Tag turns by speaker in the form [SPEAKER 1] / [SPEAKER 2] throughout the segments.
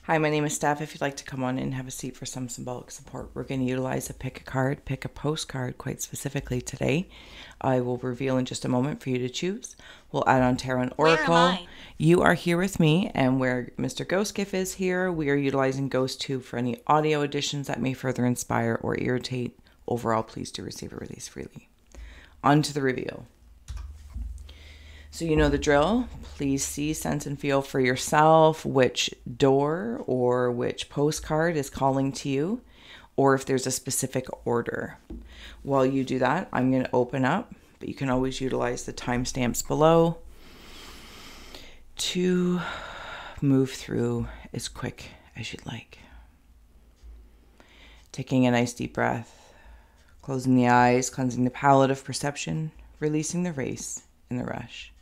[SPEAKER 1] Hi, my name is Steph. If you'd like to come on in and have a seat for some symbolic support, we're going to utilize a pick a card, pick a postcard quite specifically today. I will reveal in just a moment for you to choose. We'll add on Tarot and Oracle.
[SPEAKER 2] Where am I?
[SPEAKER 1] You are here with me, and where Mr. Ghost Gift is here, we are utilizing Ghost 2 for any audio additions that may further inspire or irritate. Overall, please do receive a release freely. On to the reveal. So you know the drill. Please see, sense, and feel for yourself which door or which postcard is calling to you, or if there's a specific order. While you do that, I'm going to open up, but you can always utilize the timestamps below to move through as quick as you'd like. Taking a nice deep breath, closing the eyes, cleansing the palette of perception, releasing the race and the rush.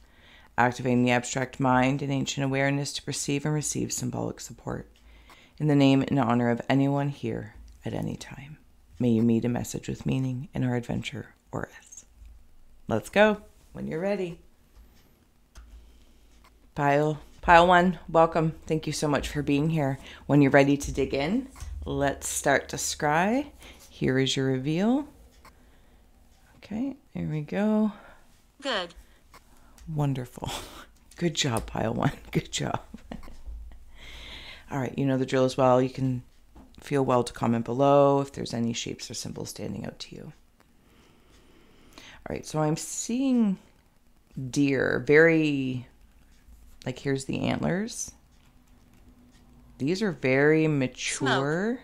[SPEAKER 1] Activating the abstract mind and ancient awareness to perceive and receive symbolic support. In the name and honor of anyone here at any time. May you meet a message with meaning in our adventure or us. Let's go when you're ready. Pile 1, welcome. Thank you so much for being here. When you're ready to dig in, let's start to scry. Here is your reveal. Okay, here we go.
[SPEAKER 2] Good.
[SPEAKER 1] Wonderful. Good job, Pile 1. Good job. All right, you know the drill as well. You can feel well to comment below if there's any shapes or symbols standing out to you. All right, so I'm seeing deer. Very, like here's the antlers. These are very mature,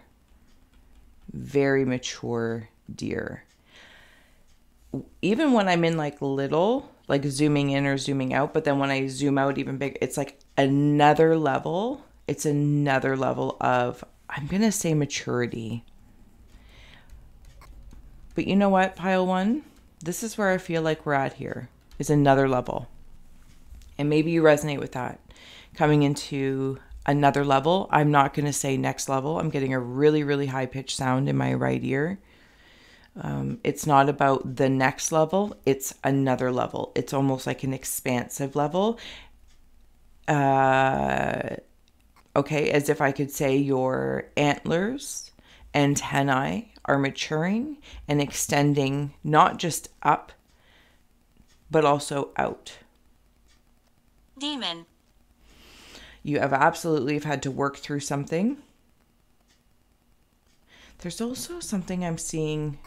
[SPEAKER 1] very mature deer. Even when I'm in like little, like zooming in or zooming out, but then when I zoom out even bigger, it's like another level. It's another level of, I'm going to say maturity. But you know what, Pile 1? This is where I feel like we're at here, is another level. And maybe you resonate with that. Coming into another level, I'm not going to say next level. I'm getting a really, really high pitched sound in my right ear. It's not about the next level. It's another level. It's almost like an expansive level. Okay, as if I could say your antlers, antennae are maturing and extending not just up, but also out.
[SPEAKER 2] Demon.
[SPEAKER 1] You have absolutely had to work through something. There's also something I'm seeing.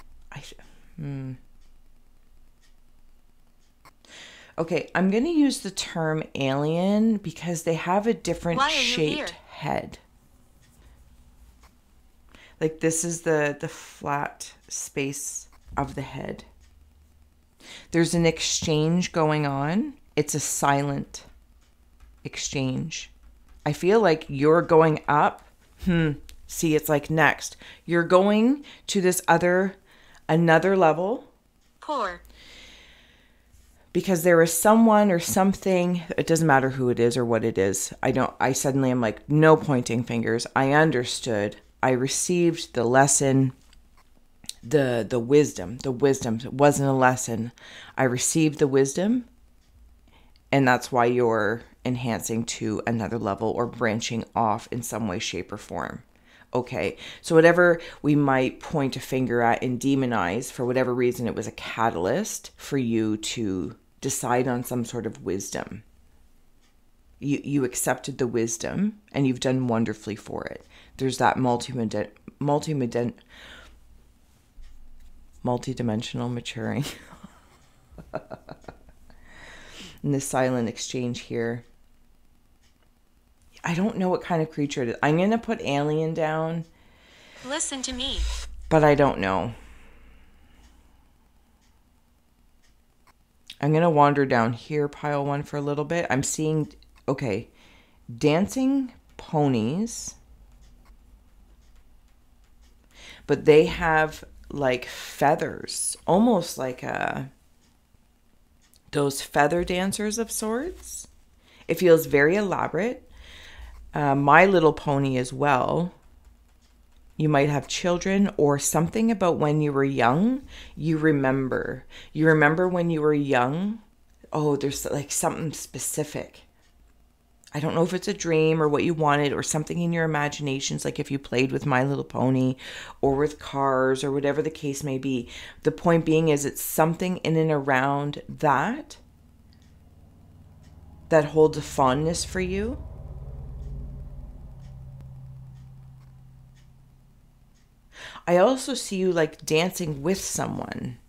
[SPEAKER 1] Okay, I'm going to use the term alien because they have a different shaped head. Like this is the flat space of the head. There's an exchange going on. It's a silent exchange. I feel like you're going up. See, it's like next. You're going to this another level.
[SPEAKER 2] Core.
[SPEAKER 1] Because there is someone or something, it doesn't matter who it is or what it is. I suddenly am like, no pointing fingers. I understood. I received the lesson, the wisdom. The wisdom. It wasn't a lesson. I received the wisdom. And that's why you're enhancing to another level or branching off in some way, shape, or form. Okay, so whatever we might point a finger at and demonize, for whatever reason, it was a catalyst for you to decide on some sort of wisdom. You accepted the wisdom and you've done wonderfully for it. There's that multidimensional maturing. And this silent exchange here. I don't know what kind of creature it is. I'm going to put alien down.
[SPEAKER 2] Listen to me.
[SPEAKER 1] But I don't know. I'm going to wander down here, Pile 1, for a little bit. I'm seeing, okay, dancing ponies. But they have like feathers. Almost like those feather dancers of sorts. It feels very elaborate. My Little Pony as well. You might have children or something about when you were young. You remember when you were young. Oh, there's like something specific. I don't know if it's a dream or what you wanted or something in your imaginations, like if you played with My Little Pony or with cars or whatever the case may be. The point being is it's something in and around that holds a fondness for you. I also see you like dancing with someone.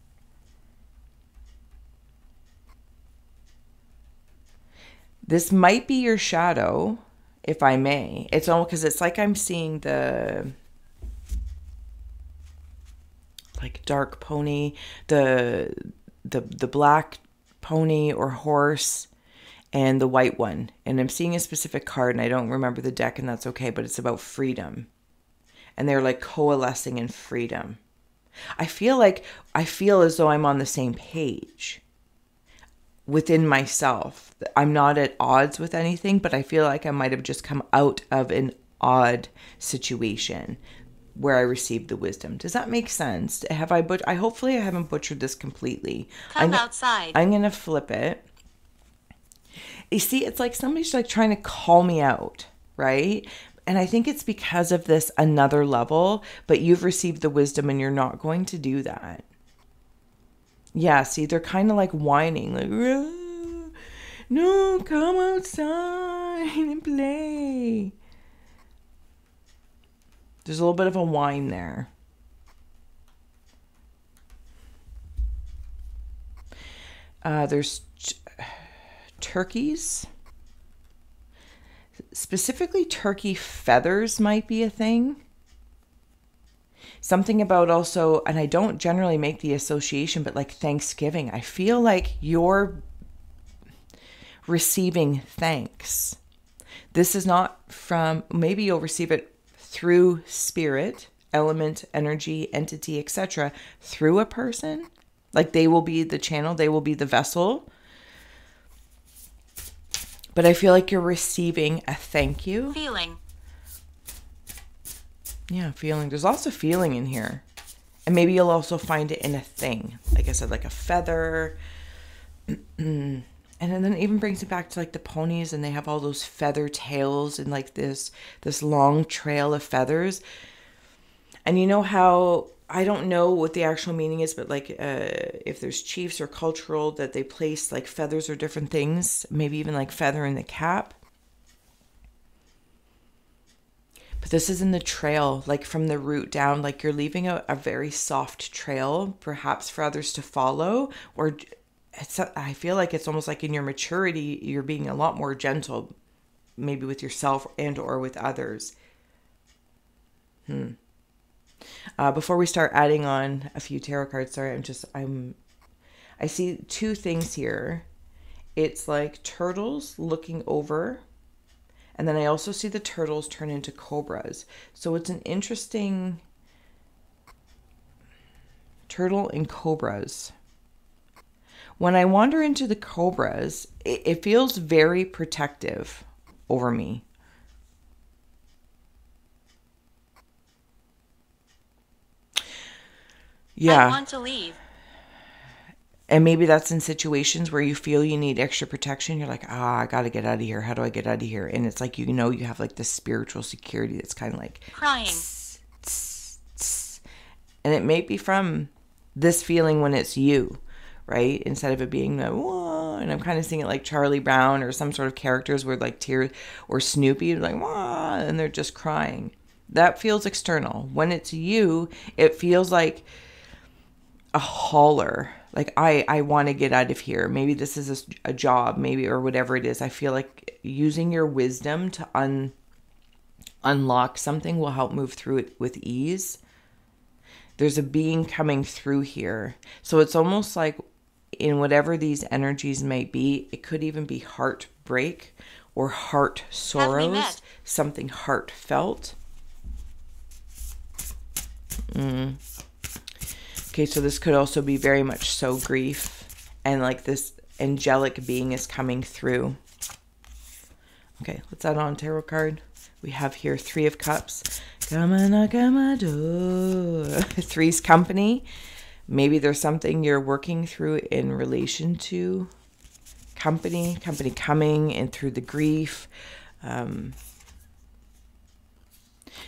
[SPEAKER 1] This might be your shadow, if I may. It's all because it's like I'm seeing the like dark pony, the black pony or horse, and the white one. And I'm seeing a specific card, and I don't remember the deck, and that's okay, but it's about freedom. And they're like coalescing in freedom. I feel as though I'm on the same page within myself. I'm not at odds with anything, but I feel like I might have just come out of an odd situation where I received the wisdom. Does that make sense? Hopefully I haven't butchered this completely.
[SPEAKER 2] Come outside.
[SPEAKER 1] I'm going to flip it. You see, it's like somebody's like trying to call me out, right? And I think it's because of this another level, but you've received the wisdom and you're not going to do that. Yeah, see, they're kind of like whining, like, no, come outside and play. There's a little bit of a whine there. There's turkeys. Specifically, turkey feathers might be a thing. Something about also, and I don't generally make the association, but like Thanksgiving, I feel like you're receiving thanks. This is not from, maybe you'll receive it through spirit, element, energy, entity, etc., through a person. Like they will be the channel, they will be the vessel. But I feel like you're receiving a thank you.
[SPEAKER 2] Feeling.
[SPEAKER 1] Yeah, feeling. There's lots of feeling in here. And maybe you'll also find it in a thing. Like I said, like a feather. And then it even brings it back to like the ponies, and they have all those feather tails and like this long trail of feathers. And you know how, I don't know what the actual meaning is, but like if there's chiefs or cultural that they place like feathers or different things, maybe even like feather in the cap. But this is in the trail, like from the root down, like you're leaving a very soft trail, perhaps for others to follow. Or I feel like it's almost like in your maturity, you're being a lot more gentle, maybe with yourself and or with others. Before we start adding on a few tarot cards, sorry, I see two things here. It's like turtles looking over. And then I also see the turtles turn into cobras. So it's an interesting turtle and cobras. When I wander into the cobras, it feels very protective over me. Yeah.
[SPEAKER 2] I want to leave.
[SPEAKER 1] And maybe that's in situations where you feel you need extra protection. You're like, I got to get out of here. How do I get out of here? And it's like, you have like this spiritual security that's kind of like
[SPEAKER 2] crying.
[SPEAKER 1] Tss, tss, tss. And it may be from this feeling when it's you, right? Instead of it being the, whoa, and I'm kind of seeing it like Charlie Brown or some sort of characters where like tears, or Snoopy, like, whoa, and they're just crying. That feels external. When it's you, it feels like a holler. Like, I want to get out of here. Maybe this is a job, maybe, or whatever it is. I feel like using your wisdom to unlock something will help move through it with ease. There's a being coming through here. So it's almost like in whatever these energies may be, it could even be heartbreak or heart sorrows, something heartfelt. Okay, so this could also be very much so grief, and like this angelic being is coming through. Okay, let's add on a tarot card. We have here Three of Cups. Come and knock on my door. Three's company. Maybe there's something you're working through in relation to company coming and through the grief.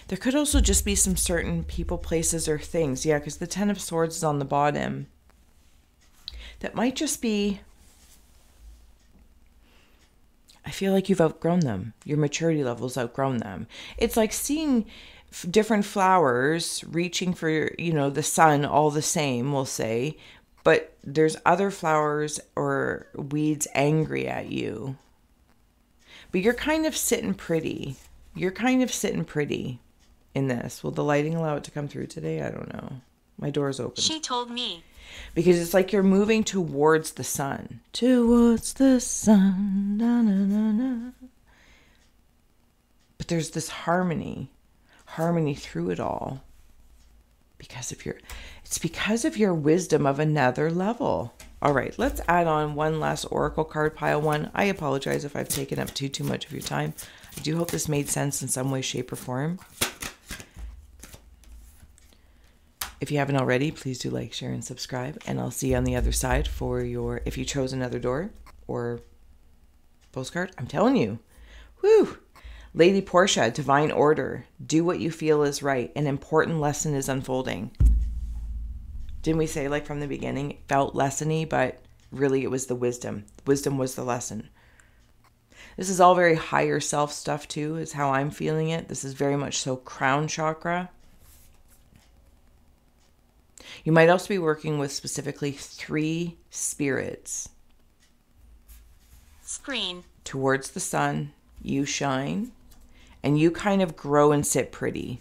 [SPEAKER 1] There could also just be some certain people, places, or things. Yeah, because the Ten of Swords is on the bottom. That might just be, I feel like you've outgrown them. Your maturity level's outgrown them. It's like seeing different flowers reaching for, the sun all the same, we'll say. But there's other flowers or weeds angry at you. But you're kind of sitting pretty. In this. Will the lighting allow it to come through today? I don't know. My door's open.
[SPEAKER 2] She told me.
[SPEAKER 1] Because it's like you're moving towards the sun. Towards the sun. Na, na, na, na. But there's this harmony through it all. It's because of your wisdom of another level. All right, let's add on one last oracle card, pile 1. I apologize if I've taken up too much of your time. I do hope this made sense in some way, shape, or form. If you haven't already, please do like, share, and subscribe. And I'll see you on the other side for if you chose another door or postcard. I'm telling you. Woo! Lady Portia, divine order. Do what you feel is right. An important lesson is unfolding. Didn't we say, like, from the beginning, it felt lessony, but really it was the wisdom. Wisdom was the lesson. This is all very higher self stuff, too, is how I'm feeling it. This is very much so crown chakra. You might also be working with specifically 3 spirits.
[SPEAKER 2] Screen.
[SPEAKER 1] Towards the sun, you shine, and you kind of grow and sit pretty.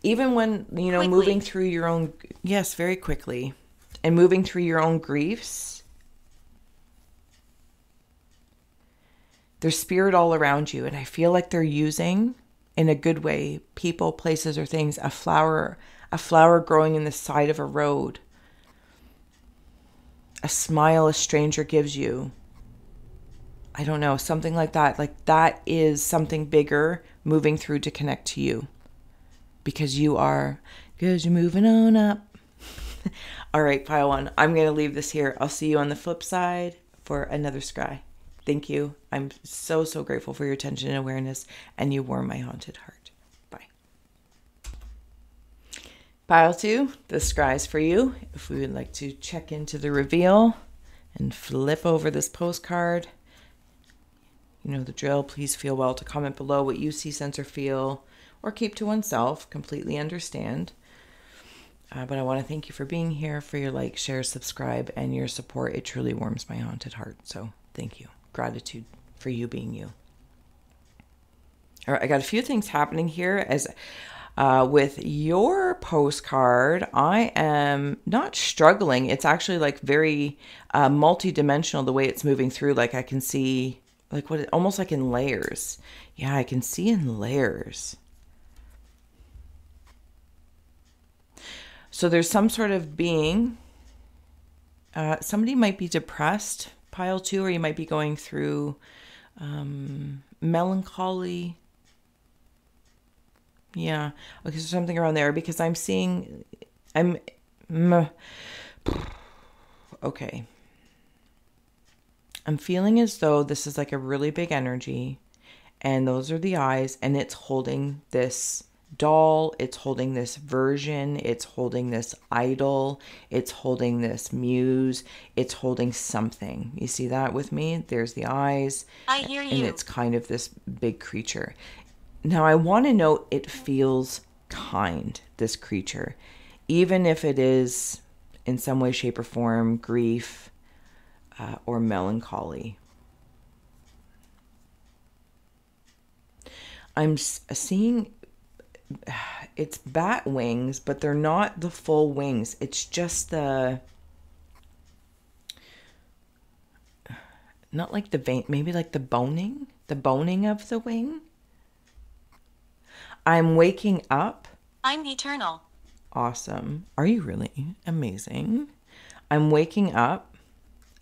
[SPEAKER 1] Even when,
[SPEAKER 2] Quickly.
[SPEAKER 1] Moving through your own, yes, very quickly, and moving through your own griefs, there's spirit all around you, and I feel like they're using, in a good way, people, places, or things, a flower growing in the side of a road, a smile a stranger gives you. I don't know, something like that. Like that is something bigger moving through to connect to you. Because you're moving on up. All right, pile 1. I'm going to leave this here. I'll see you on the flip side for another scry. Thank you. I'm so, so grateful for your attention and awareness, and you warm my haunted heart. Bye. Pile 2, the scry is for you. If we would like to check into the reveal and flip over this postcard, you know the drill. Please feel well to comment below what you see, sense, or feel, or keep to oneself. Completely understand. But I want to thank you for being here, for your like, share, subscribe, and your support. It truly warms my haunted heart. So thank you. Gratitude for you being you. All right, I got a few things happening here. As with your postcard, I am not struggling. It's actually like very multi-dimensional the way it's moving through. Like I can see, like almost like in layers. Yeah, I can see in layers. So there's some sort of being. Somebody might be depressed, pile 2, or you might be going through melancholy. Yeah, okay, so something around there, because I'm seeing, okay. I'm feeling as though this is like a really big energy, and those are the eyes, and it's holding this doll, it's holding this version, it's holding this idol, it's holding this muse, it's holding something. You see that with me? There's the eyes.
[SPEAKER 2] I hear you.
[SPEAKER 1] And it's kind of this big creature. Now I want to note it feels kind, this creature. Even if it is in some way, shape, or form, grief or melancholy. I'm seeing it's bat wings, but they're not the full wings. It's just not like the vein, maybe like the boning of the wing. I'm waking up.
[SPEAKER 2] I'm eternal.
[SPEAKER 1] Awesome. Are you really? Amazing. I'm waking up.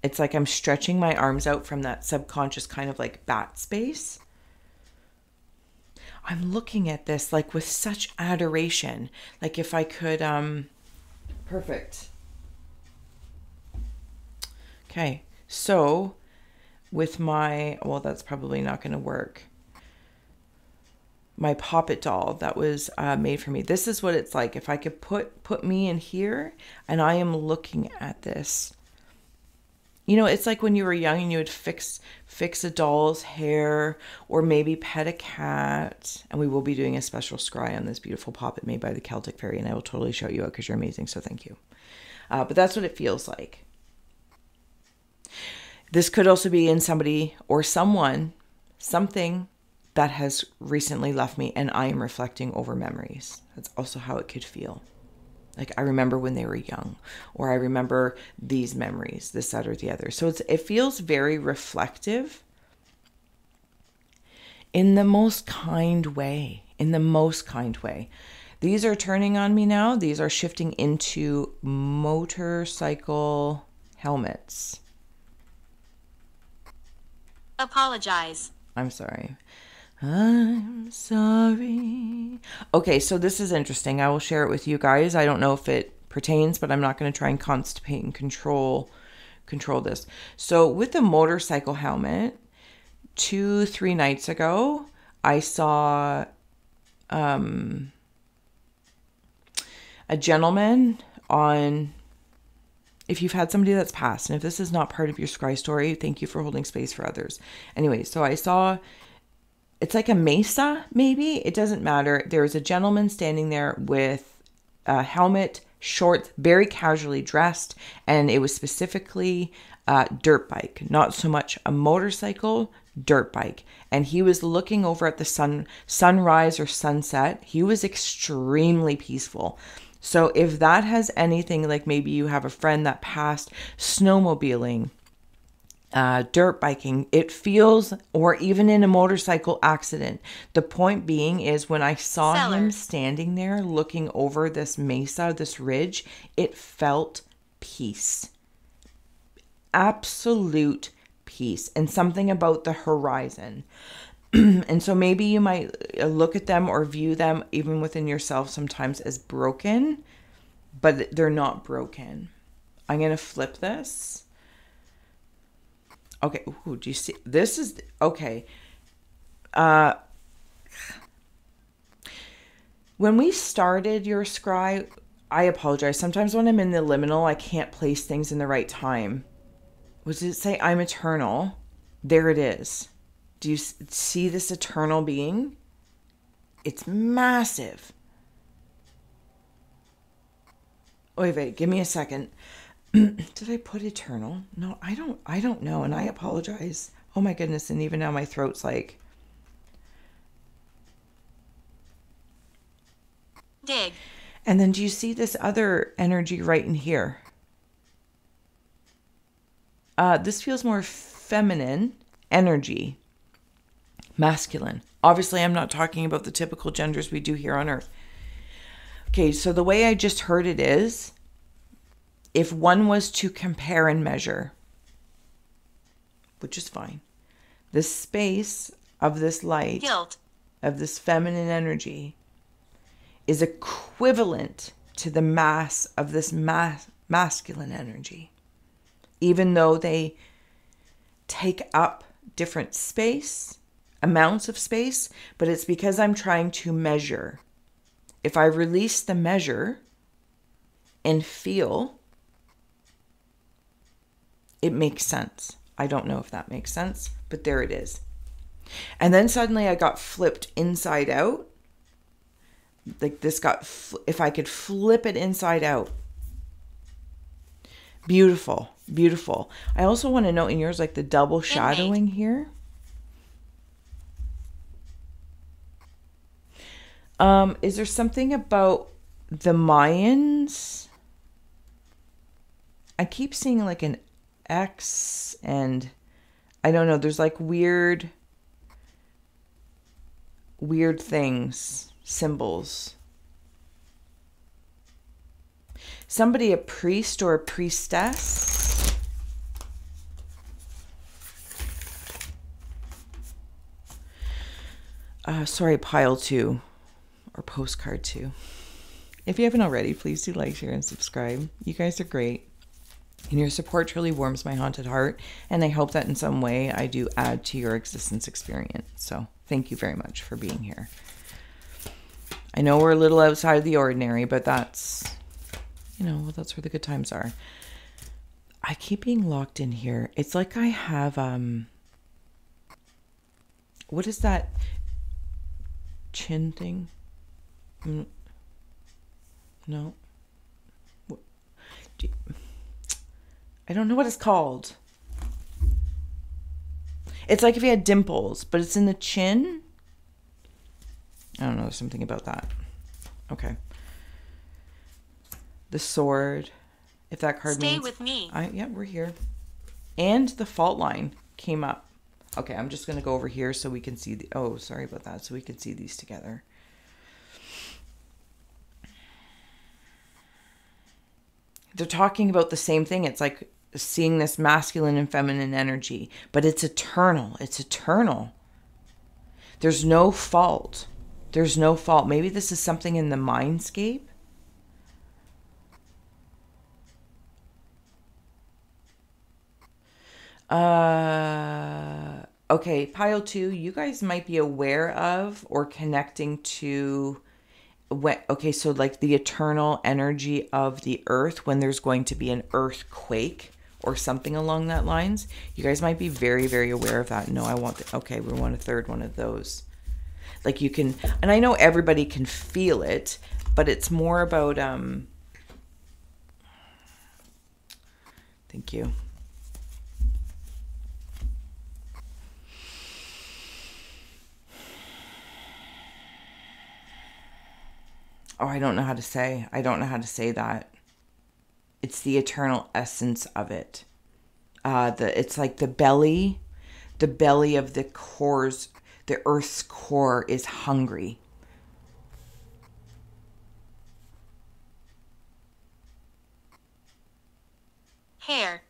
[SPEAKER 1] It's like I'm stretching my arms out from that subconscious kind of like bat space. I'm looking at this like with such adoration. Like if I could, perfect. Okay. So with well, that's probably not going to work. My Poppet doll that was made for me. This is what it's like. If I could put me in here and I am looking at this. You know, it's like when you were young and you would fix a doll's hair or maybe pet a cat. And we will be doing a special scry on this beautiful Poppet made by the Celtic Fairy. And I will totally shout you out because you're amazing. So thank you. But that's what it feels like. This could also be in somebody or something that has recently left me and I am reflecting over memories. That's also how it could feel. Like I remember when they were young, or I remember these memories, this, that, or the other. So it feels very reflective in the most kind way, These are turning on me now. These are shifting into motorcycle helmets.
[SPEAKER 2] Apologize.
[SPEAKER 1] I'm sorry. I'm sorry. Okay, so this is interesting. I will share it with you guys. I don't know if it pertains, but I'm not going to try and constipate and control this. So with the motorcycle helmet, 2-3 nights ago, I saw a gentleman on... If you've had somebody that's passed, and if this is not part of your scry story, thank you for holding space for others. Anyway, so I saw... It's like a mesa, maybe. It doesn't matter. There was a gentleman standing there with a helmet, shorts, very casually dressed, and it was specifically a dirt bike, not so much a motorcycle, dirt bike. And he was looking over at the sunrise or sunset. He was extremely peaceful. So if that has anything, like maybe you have a friend that passed snowmobiling, dirt biking, it feels, or even in a motorcycle accident. The point being is when I saw him standing there looking over this mesa, this ridge, it felt peace. Absolute peace. And something about the horizon. And so maybe you might look at them or view them even within yourself sometimes as broken, but they're not broken. I'm going to flip this. Okay, ooh, do you see? This is, okay. When we started your scry, I apologize. Sometimes when I'm in the liminal, I can't place things in the right time. Was it say I'm eternal? There it is. Do you see this eternal being? It's massive. Wait, give me a second. Did I put eternal? No, I don't know, and I apologize. Oh my goodness, and even now my throat's like...
[SPEAKER 2] Dig.
[SPEAKER 1] And then do you see this other energy right in here? This feels more feminine energy. Masculine. Obviously, I'm not talking about the typical genders we do here on Earth. Okay, so the way I just heard it is, if one was to compare and measure, which is fine, the space of this light,
[SPEAKER 2] Guilt.
[SPEAKER 1] of this feminine energy, is equivalent to the mass of this masculine energy. Even though they take up different amounts of space, but it's because I'm trying to measure. If I release the measure and feel, it makes sense. I don't know if that makes sense, but there it is. And then suddenly I got flipped inside out. Like this got, if I could flip it inside out. Beautiful, beautiful. I also want to note in yours, like the double shadowing here. Is there something about the Mayans? I keep seeing like an X and I don't know. There's like weird things, symbols. Somebody, a priest or a priestess. Sorry, pile 2 or postcard 2. If you haven't already, please do like, share, and subscribe. You guys are great. And your support truly warms my haunted heart. And I hope that in some way I do add to your existence experience. So thank you very much for being here. I know we're a little outside of the ordinary, but that's, that's where the good times are. I keep being locked in here. It's like I have, what is that chin thing? No. I don't know what it's called. It's like if you had dimples, but it's in the chin. I don't know. There's something about that. Okay. The sword. If that card
[SPEAKER 2] Stay
[SPEAKER 1] means...
[SPEAKER 2] with me.
[SPEAKER 1] Yeah, we're here. And the fault line came up. Okay, I'm just going to go over here so we can see the... Oh, sorry about that. So we can see these together. They're talking about the same thing. It's like seeing this masculine and feminine energy, but it's eternal. It's eternal. There's no fault. There's no fault. Maybe this is something in the mindscape. Okay, pile 2, you guys might be aware of or connecting to okay, so like the eternal energy of the earth when there's going to be an earthquake or something along that lines. You guys might be very, very aware of that. No, okay, we want a third one of those. Like you can, and I know everybody can feel it, but it's more about, thank you. Oh, I don't know how to say that. It's the eternal essence of it. It's like the belly of the cores, the earth's core is hungry.
[SPEAKER 2] Hair.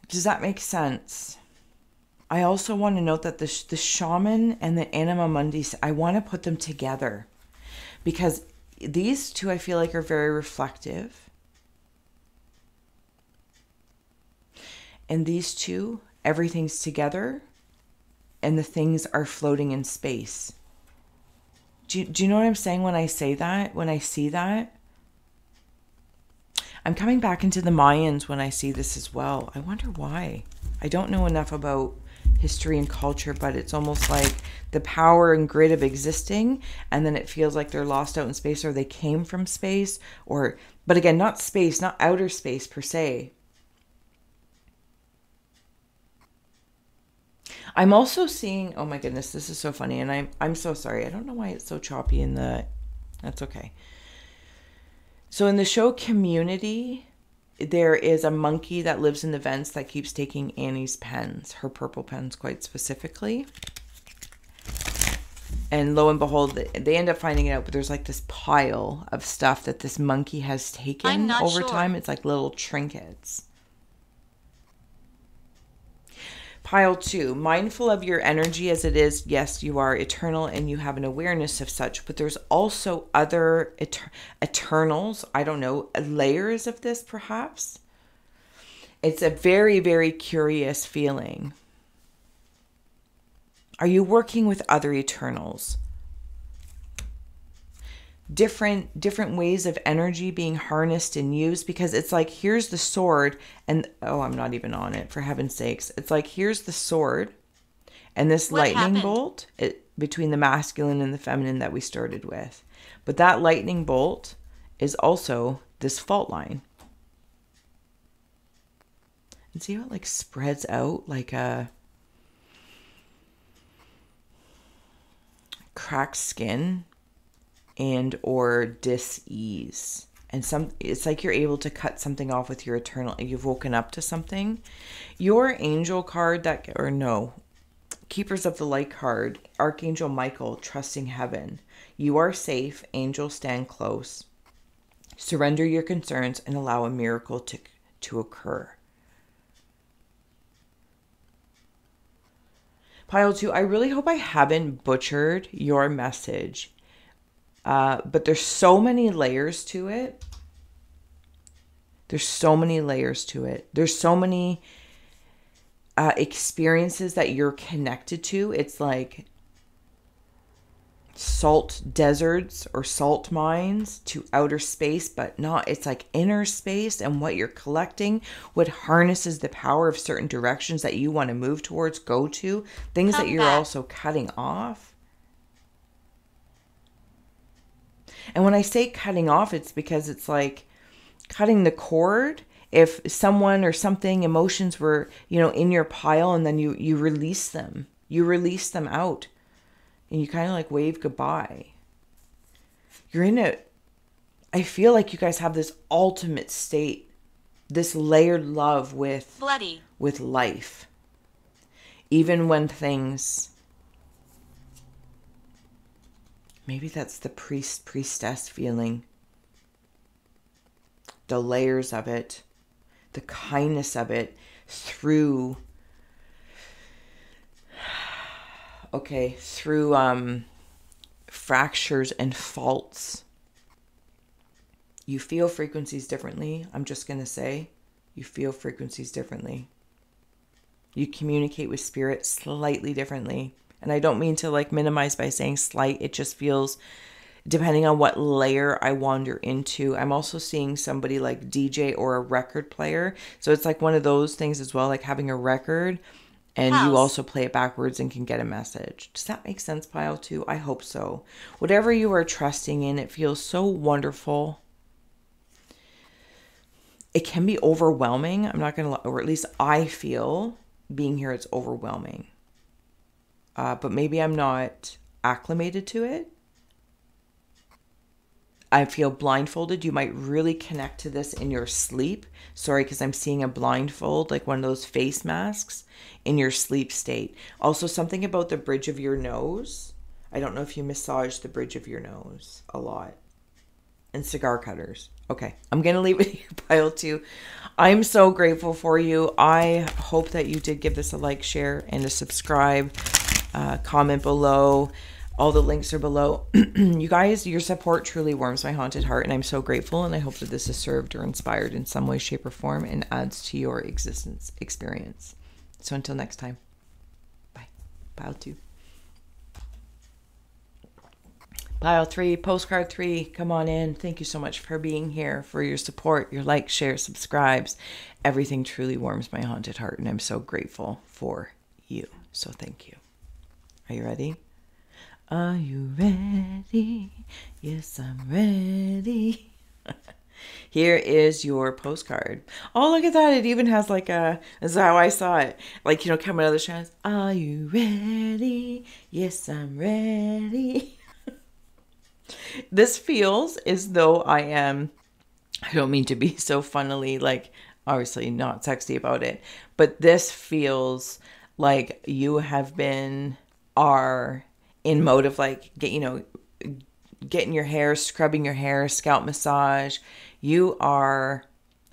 [SPEAKER 1] Does that make sense? I also want to note that the shaman and the anima mundi, I want to put them together because these two I feel like are very reflective. And these two, everything's together and the things are floating in space. Do you know what I'm saying when I say that, when I see that? I'm coming back into the Mayans when I see this as well. I wonder why. I don't know enough about history and culture, but it's almost like the power and grid of existing, and then it feels like they're lost out in space, or they came from space, but again, not space, not outer space per se. I'm also seeing, oh my goodness, this is so funny, and I'm so sorry. I don't know why it's so choppy that's okay. So in the show Community, there is a monkey that lives in the vents that keeps taking Annie's pens, her purple pens quite specifically. And lo and behold, they end up finding it out, but there's like this pile of stuff that this monkey has taken over time. It's like little trinkets. Pile 2, mindful of your energy as it is. Yes, you are eternal and you have an awareness of such, but there's also other eternals, I don't know, layers of this perhaps. It's a very, very curious feeling. Are you working with other eternals? Different ways of energy being harnessed and used, because it's like, here's the sword and I'm not even on it, for heaven's sakes. It's like, here's the sword and this lightning bolt between the masculine and the feminine that we started with. But that lightning bolt is also this fault line. And see how it like spreads out like a cracked skin and or dis-ease, and it's like you're able to cut something off with your eternal, you've woken up to something. Your angel card Keepers of the Light card, Archangel Michael, trusting heaven. You are safe, angels stand close. Surrender your concerns and allow a miracle to occur. Pile 2, I really hope I haven't butchered your message. But there's so many layers to it. There's so many layers to it. There's so many experiences that you're connected to. It's like salt deserts or salt mines to outer space, but not, it's like inner space, and what you're collecting, what harnesses the power of certain directions that you want to move towards, go to, things
[SPEAKER 2] Come
[SPEAKER 1] that you're
[SPEAKER 2] back.
[SPEAKER 1] also cutting off. And when I say cutting off, it's because it's like cutting the cord. If someone or something, emotions were, in your pile, and then you release them. You release them out. And you kind of like wave goodbye. You're in it. I feel like you guys have this ultimate state, this layered love with
[SPEAKER 2] Bloody.
[SPEAKER 1] with life. Even when things, maybe that's the priestess feeling. The layers of it, the kindness of it through fractures and faults. You feel frequencies differently. I'm just going to say, you feel frequencies differently. You communicate with spirit slightly differently. And I don't mean to like minimize by saying slight. It just feels, depending on what layer I wander into. I'm also seeing somebody like DJ or a record player. So it's like one of those things as well, like having a record and
[SPEAKER 2] House.
[SPEAKER 1] you also play it backwards and can get a message. Does that make sense, Pile 2? I hope so. Whatever you are trusting in, it feels so wonderful. It can be overwhelming. I'm not going to, or at least I feel being here, it's overwhelming. But maybe I'm not acclimated to it. I feel blindfolded. You might really connect to this in your sleep. Sorry, because I'm seeing a blindfold, like one of those face masks in your sleep state. Also, something about the bridge of your nose. I don't know if you massage the bridge of your nose a lot. And cigar cutters. Okay, I'm going to leave it here, Pile 2. I'm so grateful for you. I hope that you did give this a like, share, and a subscribe. Comment below. All the links are below. You guys, your support truly warms my haunted heart, and I'm so grateful, and I hope that this has served or inspired in some way, shape, or form and adds to your existence experience. So until next time, bye. Pile 2. Pile 3, postcard 3, come on in. Thank you so much for being here, for your support, your likes, shares, subscribes. Everything truly warms my haunted heart, and I'm so grateful for you. So thank you. Are you ready? Are you ready? Yes, I'm ready. Here is your postcard. Oh, look at that. It even has like this is how I saw it. Like, coming out of the shadows. Are you ready? Yes, I'm ready. This feels as though I don't mean to be so funnily, like, obviously not sexy about it, but this feels like you are in mode of like, getting your hair, scrubbing your hair, scalp massage. You are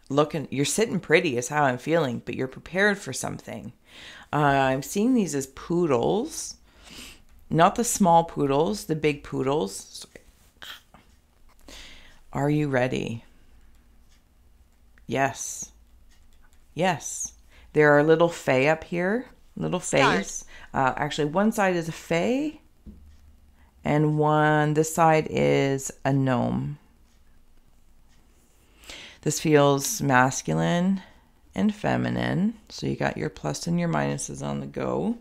[SPEAKER 1] you're sitting pretty is how I'm feeling, but you're prepared for something. I'm seeing these as poodles, not the small poodles, the big poodles. Are you ready? Yes. Yes. There are little fae up here, little fays. Actually, one side is a fae. And this side is a gnome. This feels masculine and feminine. So you got your plus and your minuses on the go.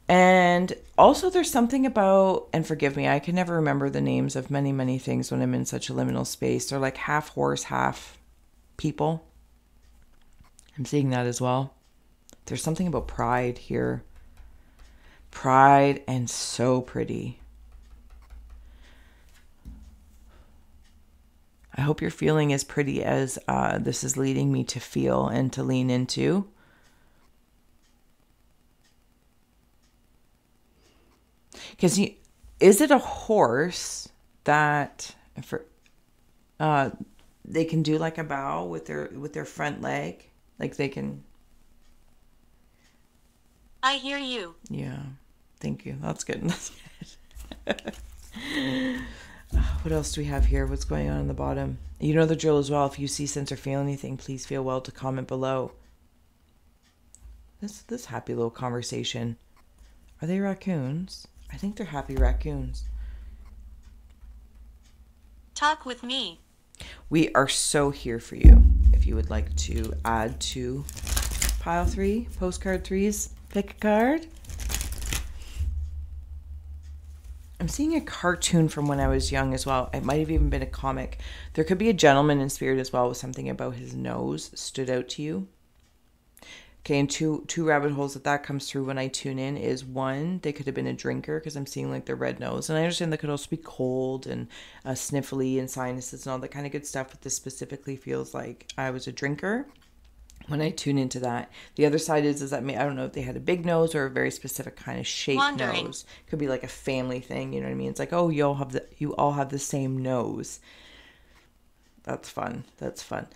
[SPEAKER 1] And also there's something about, and forgive me, I can never remember the names of many, many things when I'm in such a liminal space. They're like half horse, half people. I'm seeing that as well. There's something about pride here. Pride and so pretty. I hope you're feeling as pretty as this is leading me to feel and to lean into. Because is it a horse that they can do like a bow with their front leg, like they can?
[SPEAKER 2] I hear you.
[SPEAKER 1] Yeah. Thank you. That's good. That's good. What else do we have here? What's going on the bottom? You know the drill as well. If you see, sense, or feel anything, please feel well to comment below. This happy little conversation. Are they raccoons? I think they're happy raccoons.
[SPEAKER 2] Talk with me.
[SPEAKER 1] We are so here for you. If you would like to add to pile 3, postcard 3s, pick a card. I'm seeing a cartoon from when I was young as well. It might have even been a comic. There could be a gentleman in spirit as well with something about his nose stood out to you. Okay, and two rabbit holes that comes through when I tune in is, one, they could have been a drinker because I'm seeing like the red nose. And I understand that could also be cold and sniffly and sinuses and all that kind of good stuff. But this specifically feels like I was a drinker when I tune into that. The other side is that I don't know if they had a big nose or a very specific kind of shaped nose. Could be like a family thing, you know what I mean? It's like, oh, you all have the same nose. That's fun. That's fun.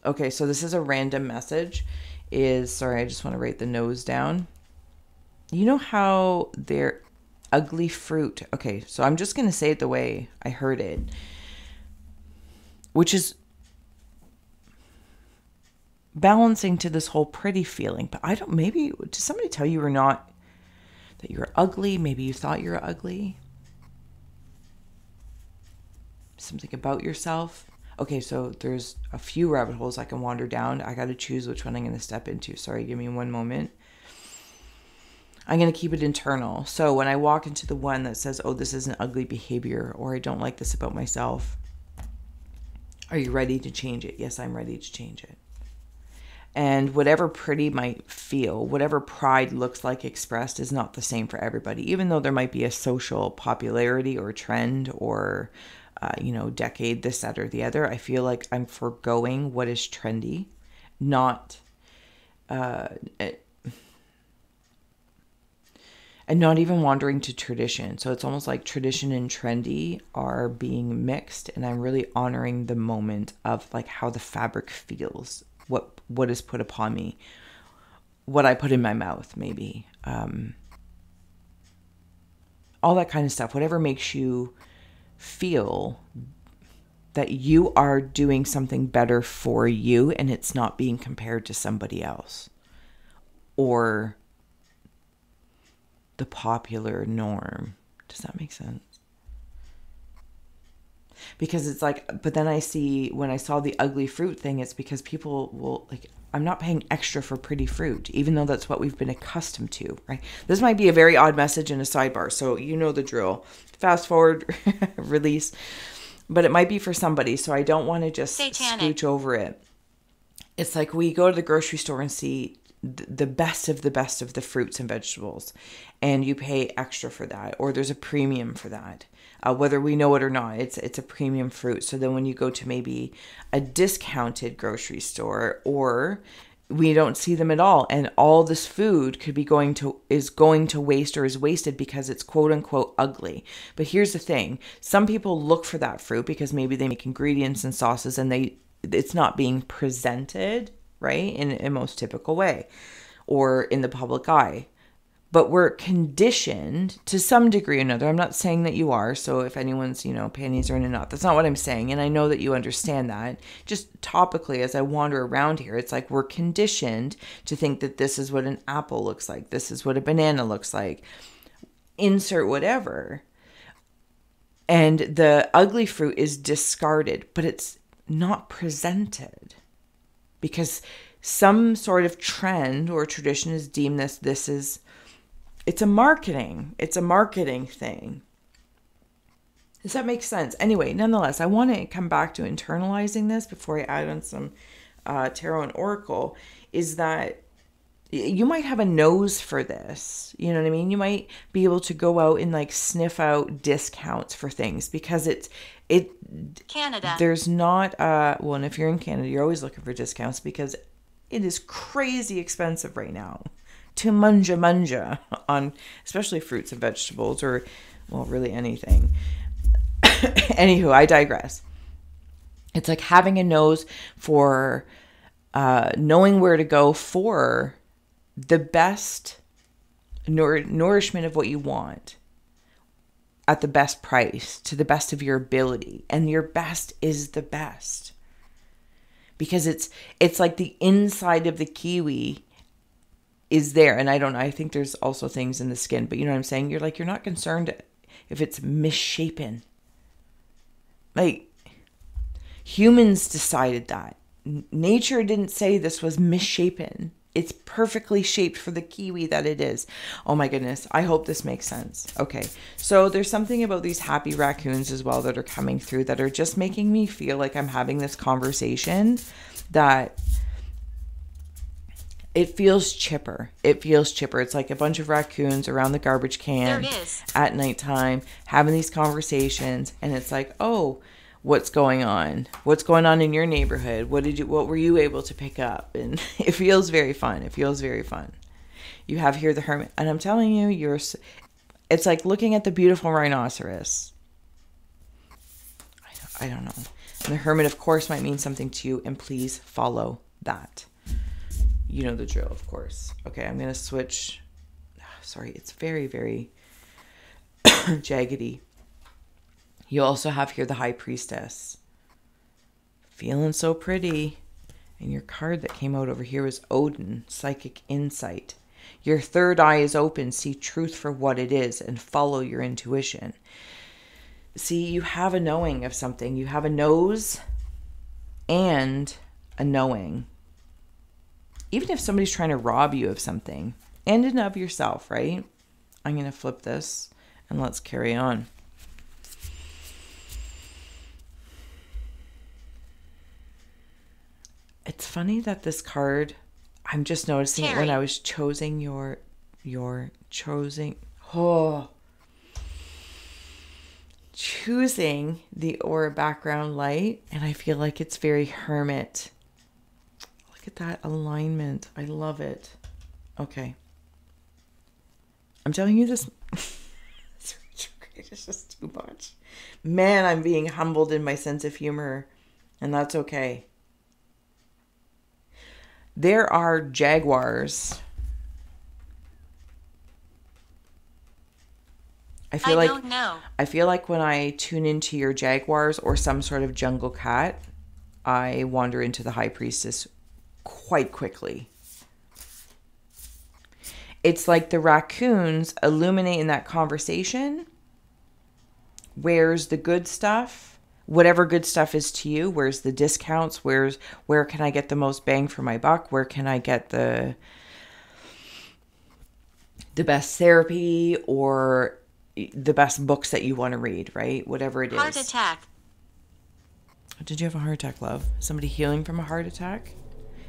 [SPEAKER 1] Okay, so this is a random message. Sorry, I just want to write the nose down. You know how they're ugly fruit. Okay, so I'm just going to say it the way I heard it. Which is balancing to this whole pretty feeling. But maybe, did somebody tell you that you're ugly? Maybe you thought you were ugly. Something about yourself. Okay, so there's a few rabbit holes I can wander down. I got to choose which one I'm going to step into. Sorry, give me one moment. I'm going to keep it internal. So when I walk into the one that says, oh, this is an ugly behavior, or I don't like this about myself, are you ready to change it? Yes, I'm ready to change it. And whatever pretty might feel, whatever pride looks like expressed is not the same for everybody. Even though there might be a social popularity or trend or decade, this, that, or the other. I feel like I'm foregoing what is trendy, not, and not even wandering to tradition. So it's almost like tradition and trendy are being mixed, and I'm really honoring the moment of like how the fabric feels, what is put upon me, what I put in my mouth, maybe, all that kind of stuff, whatever makes you feel that you are doing something better for you and it's not being compared to somebody else or the popular norm. Does that make sense? Because it's like, but then when I saw the ugly fruit thing, it's because people will like, I'm not paying extra for pretty fruit, even though that's what we've been accustomed to, right? This might be a very odd message in a sidebar, so you know the drill. Fast forward, release. But it might be for somebody, so I don't want to just scooch over it. It's like we go to the grocery store and see the best of the fruits and vegetables, and you pay extra for that, or there's a premium for that. Whether we know it or not, it's a premium fruit. So then when you go to maybe a discounted grocery store, or we don't see them at all, and all this food could be going to waste or is wasted because it's quote unquote ugly. But here's the thing. Some people look for that fruit because maybe they make ingredients and sauces and it's not being presented, right, in a most typical way or in the public eye. But we're conditioned to some degree or another. I'm not saying that you are. So if anyone's, panties are in a knot, that's not what I'm saying. And I know that you understand that. Just topically, as I wander around here, it's like we're conditioned to think that this is what an apple looks like. This is what a banana looks like. Insert whatever. And the ugly fruit is discarded, but it's not presented. Because some sort of trend or tradition is deemed it's a marketing thing. Does that make sense? Anyway, nonetheless, I want to come back to internalizing this before I add on some tarot and oracle, is that you might have a nose for this. You know what I mean? You might be able to go out and like sniff out discounts for things because
[SPEAKER 2] Canada.
[SPEAKER 1] There's not, and if you're in Canada, you're always looking for discounts because it is crazy expensive right now to manja on especially fruits and vegetables or, well, really anything. Anywho, I digress. It's like having a nose for knowing where to go for the best nourishment of what you want at the best price, to the best of your ability. And your best is the best. Because it's like the inside of the kiwi is there. And I think there's also things in the skin, but you know what I'm saying? You're not concerned if it's misshapen. Like, humans decided that. Nature didn't say this was misshapen. It's perfectly shaped for the kiwi that it is. Oh my goodness. I hope this makes sense. Okay. So there's something about these happy raccoons as well that are coming through that are just making me feel like I'm having this conversation that it feels chipper. It feels chipper. It's like a bunch of raccoons around the garbage can at nighttime having these conversations. And it's like, oh, what's going on? What's going on in your neighborhood? What were you able to pick up? And it feels very fun. It feels very fun. You have here the hermit. And I'm telling you, it's like looking at the beautiful rhinoceros. I don't know. And the hermit, of course, might mean something to you. And please follow that. You know the drill, of course. Okay, I'm going to switch. Sorry, it's very, very jaggedy. You also have here the High Priestess. Feeling so pretty. And your card that came out over here was Odin, Psychic Insight. Your third eye is open. See truth for what it is and follow your intuition. See, you have a knowing of something. You have a nose and a knowing. Even if somebody's trying to rob you of something and of yourself, right? I'm going to flip this and let's carry on. It's funny that this card, I'm just noticing it when I was choosing choosing the aura background light, and I feel like it's very hermit. Look at that alignment. I love it. Okay. I'm telling you this. It's just too much. Man, I'm being humbled in my sense of humor, and that's okay. There are jaguars. I feel like when I tune into your jaguars or some sort of jungle cat, I wander into the High Priestess quite quickly. It's like the raccoons illuminate in that conversation. Where's the good stuff? Whatever good stuff is to you. Where's the discounts? Where can I get the most bang for my buck? Where can I get the best therapy or the best books that you want to read, right? Whatever it is.
[SPEAKER 2] Heart attack.
[SPEAKER 1] Did you have a heart attack, love? Somebody healing from a heart attack?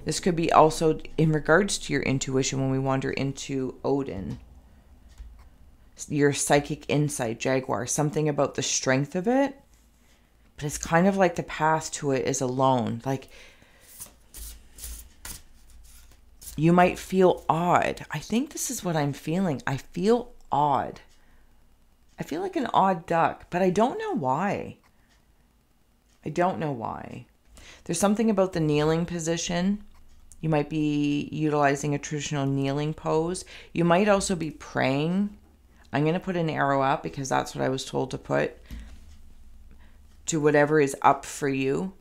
[SPEAKER 1] This could be also in regards to your intuition when we wander into Odin. Your psychic insight, jaguar. Something about the strength of it. But it's kind of like the path to it is alone. Like, you might feel odd. I think this is what I'm feeling. I feel odd. I feel like an odd duck, but I don't know why. I don't know why. There's something about the kneeling position. You might be utilizing a traditional kneeling pose. You might also be praying. I'm going to put an arrow up because that's what I was told to put. To whatever is up for you.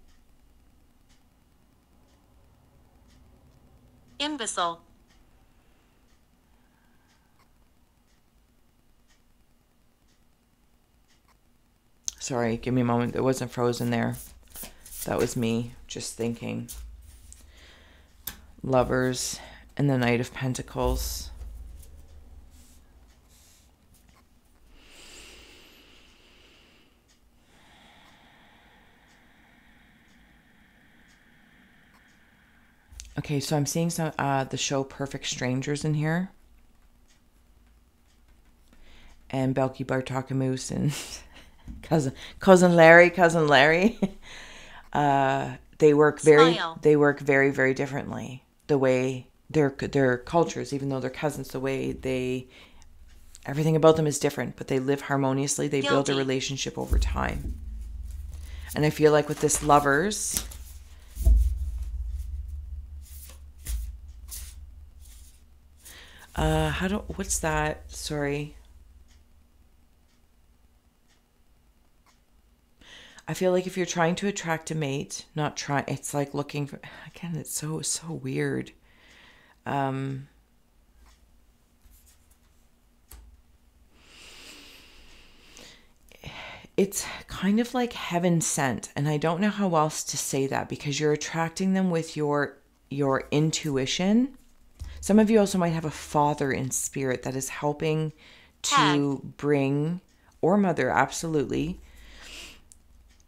[SPEAKER 2] Imbecile.
[SPEAKER 1] Sorry, give me a moment. It wasn't frozen there. That was me just thinking. Lovers and the Knight of Pentacles. Okay, so I'm seeing some the show Perfect Strangers in here. And Belky Bartakamoose and cousin Larry. They work very, very differently. The way their cultures, even though they're cousins, the way everything about them is different, but they live harmoniously. They build a relationship over time. And I feel like with this lovers, What's that? Sorry. I feel like if you're trying to attract a mate, not try, it's like looking for, again, it's so weird. It's kind of like heaven sent, and I don't know how else to say that, because you're attracting them with your intuition. Some of you also might have a father in spirit that is helping to bring, or mother, absolutely,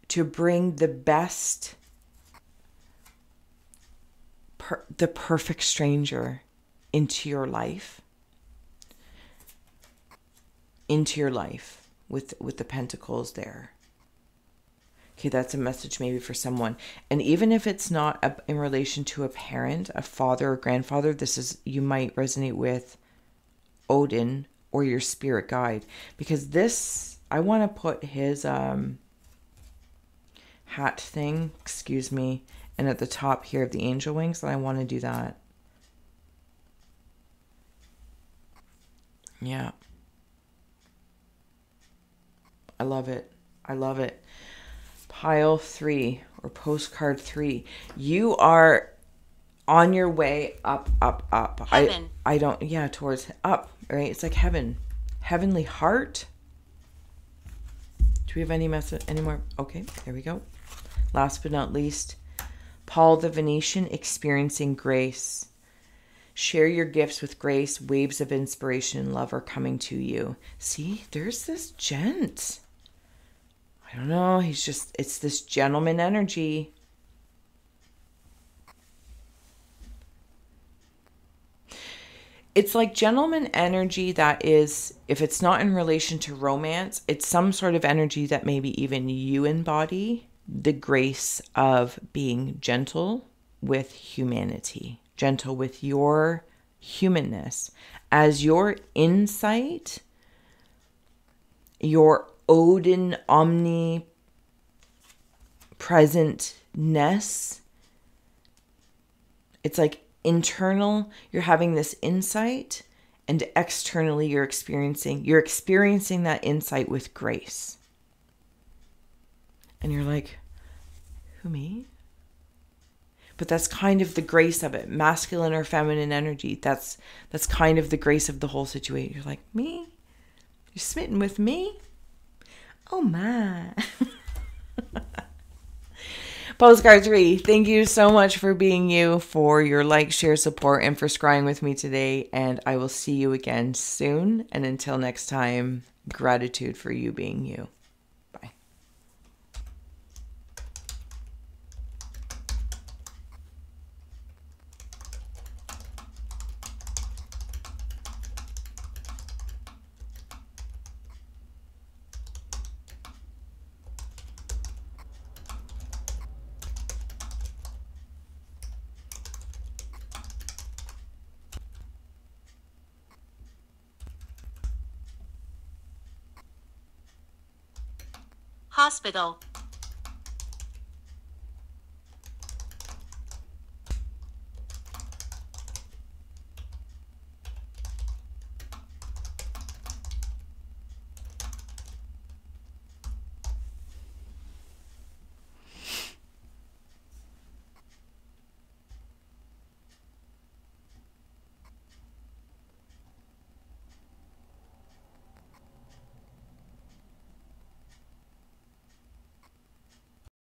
[SPEAKER 1] to bring the best, the perfect stranger into your life, with the pentacles there. Okay, that's a message maybe for someone. And even if it's not in relation to a parent, a father or grandfather, you might resonate with Odin or your spirit guide, because this, I want to put his hat thing, excuse me, and at the top here of the angel wings, and I want to do that. Yeah. I love it. I love it. Pile 3 or postcard 3. You are on your way up, up, up.
[SPEAKER 2] Heaven.
[SPEAKER 1] I don't, yeah, towards up, right? It's like heaven. Heavenly heart. Do we have any more? Okay, there we go. Last but not least, Paul the Venetian, experiencing grace. Share your gifts with grace. Waves of inspiration and love are coming to you. See, there's this gent. I don't know. It's this gentleman energy. It's like gentleman energy that is, if it's not in relation to romance, it's some sort of energy that maybe even you embody. The grace of being gentle with humanity, gentle with your humanness, as your insight, your Odin omnipresentness. It's like internal, you're having this insight, and externally you're experiencing that insight with grace. And you're like, who, me? But that's kind of the grace of it. Masculine or feminine energy. That's kind of the grace of the whole situation. You're like, me? You're smitten with me? Oh my. Postcard 3, thank you so much for being you, for your like, share, support, and for scrying with me today. And I will see you again soon. And until next time, gratitude for you being you. Bye.
[SPEAKER 2] Hospital.